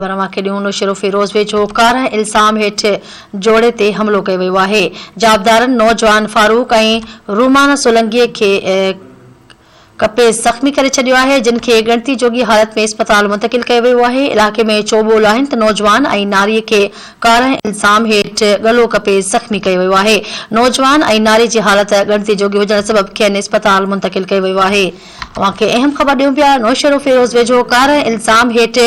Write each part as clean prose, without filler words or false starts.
नौशेरो फिरोज वेझो कारा इल्ज़ाम हेठ जोड़े ते हमलो कयो वियो आहे। जाबदारनि नौजवान फारूक ऐं रूमाना सोलंकीअ खे कपे ज़ख़्मी करे छडि॒यो आहे, जिन खे गणती जोगी हालत में अस्पताल मुंतकिल कयो वियो आहे। इलाक़े में चोबोल आहिनि त नौजवान ऐं नारीअ खे कारा इल्ज़ाम हेठ गलो कपे ज़ख़्मी कयो वियो आहे। नौजवान ऐं नारी जी हालत गणती जोगी हुजण सबब खेनि अस्पताल मुंतकिल कयो वियो आहे। अवांखे अहम ख़बर ॾियूं पिया। नौशेरो फिरोज वेझो कारा इल्ज़ाम हेठ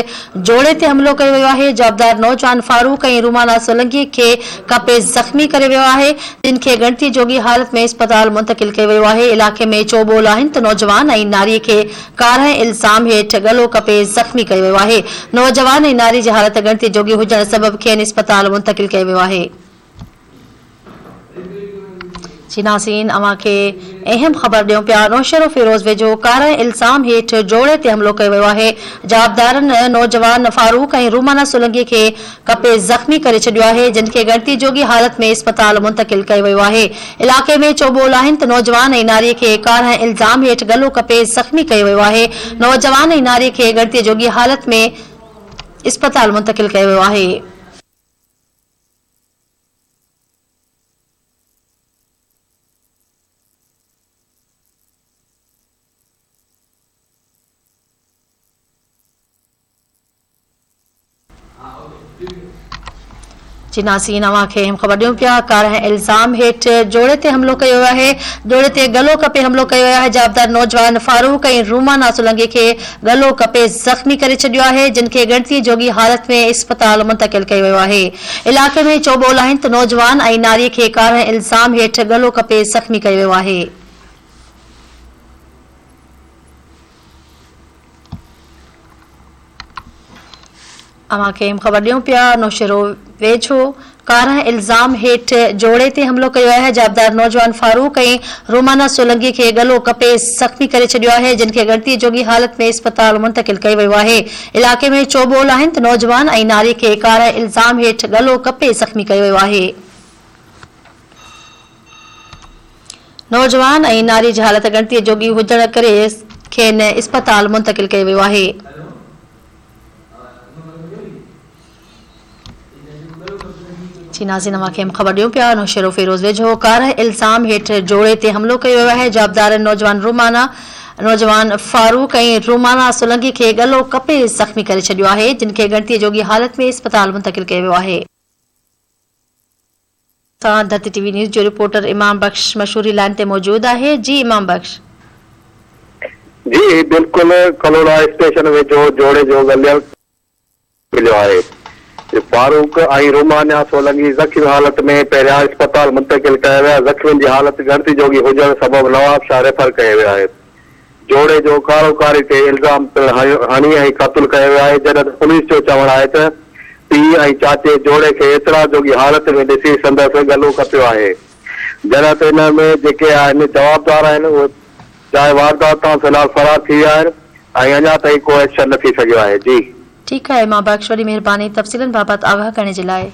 जोड़े ते हमलो कयो वियो आहे। जाबदार नौजवान फारूक ऐं रूमाना सोलंकी खे कपे ज़ख़्मी करे वियो आहे, जिन खे गणती जोगी हालत में अस्पताल मुंतकिल कयो वियो आहे। इलाक़े में चोबोल आहिनि त नौजवान ऐं नारीअ खे कारा इल्ज़ाम हेठ गलो कपे ज़ख़्मी कयो वियो आहे। नौजवान ऐं नारी जी हालत गणती जोगी हुजण सबब खेनि अस्पताल मुंतकिल कयो वियो आहे। नाज़रीन, अवांखे अहम ख़बर ॾियूं पिया। नौशेरो फिरोज वेझो कारा इल्ज़ाम हेठ जोड़े ते हमलो कयो वियो आहे। जाबदारनि नौजवान फारूक ऐं रूमाना सोलंकीअ खे कपे ज़ख़्मी करे छडि॒यो आहे, जिन खे गणती जोगी हालत में अस्पताल मुंतकिल कयो वियो आहे। इलाक़े में चोबोल आहिनि त नौजवान ऐं नारीअ खे कारा इल्ज़ाम हेठ गलो कपे ज़ख़्मी कयो वियो आहे। नौजवान ऐं नारीअ खे गणती जोगी हालत में अस्पताल मुंतकिल कयो वियो आहे। नाज़रीन, अवांखे अहम ख़बर ॾियूं पिया। कारा इल्ज़ाम हेठ जोड़े ते हमलो कयो वियो आहे। जोड़े ते गलो कपे हमलो कयो वियो आहे। जाबदार नौजवान फारूक ऐं रूमाना सोलंकी खे गलो कपे ज़ख़्मी करे छडि॒यो आहे, जिन खे गणती जोगी हालत में अस्पताल मुंतकिल कयो वियो आहे। इलाक़े में चोबोल आहिनि त नौजवान ऐं नारीअ खे कारा इल्ज़ाम हेठ गलो कपे ज़ख़्मी कयो वियो आहे। अवांखे अहम ख़बर ॾियूं पिया। नौशेरो वेझो कारा इल्ज़ाम हेठ जोड़े ते हमलो कयो आहे। जाबदार नौजवान फारूक ऐं रूमाना सोलंकी खे गलो कपे ज़ख़्मी करे छडि॒यो आहे, जिन खे गणती जोगी हालत में अस्पताल मुंतकिल कयो वियो आहे। इलाक़े में चोबोल आहिनि त नौजवान ऐं नारीअ खे कारा इल्ज़ाम हेठ गलो कपे ज़ख़्मी कयो वियो आहे। नौजवान ऐं नारी जी हालत गणती जोगी हुजण करे खेनि अस्पताल मुंतकिल कयो वियो आहे। नाज़रीन, अवांखे ख़बर ॾियूं पिया। नौशेरो फिरोज वेझो कारा इल्ज़ाम हेठ जोड़े ते हमलो कयो वियो आहे। जाबदार नौजवान फारूक ऐं रूमाना सोलंकी खे गलो कपे ज़ख़्मी करे छडि॒यो आहे, जिन खे गणती जोगी हालत में अस्पताल मुंतकिल कयो वियो आहे। धरती टीवी न्यूज़ जो रिपोर्टर इमाम बख्श मशहूरी लाइन ते मौजूद आहे। जी इमाम बख्श। जी बिल्कुल, कलोड़ा स्टेशन वेझो जोड़े जो गलियल मिलियो आहे। फारूक ऐं रूमाना सोलंकी ज़ख़्मी हालत में पहिरियां अस्पताल मुंतकिल कया विया। ज़ख़्मियुनि जी हालत गणती जोगी हुजण सबब नवाबशाह रेफर कयो वियो आहे। जोड़े जो कारोबारी ते इल्ज़ाम हणी ऐं क़त्ल कयो वियो आहे। जॾहिं पुलिस जो चवणु आहे त पीउ ऐं चाचे जोड़े खे एतिरा जोगी हालत में ॾिसी संदसि गलो कपियो आहे। जॾहिं त हिन में जेके आहिनि जवाबदार आहिनि उहे चाहे वारदात तां फ़िलहाल फरार थी विया आहिनि ऐं अञा ताईं को एक्शन न थी सघियो आहे। जी ठीकु आहे इमाम बख्श, वॾी महिरबानी तफ़सीलनि बाबति आगाह करण जे लाइ।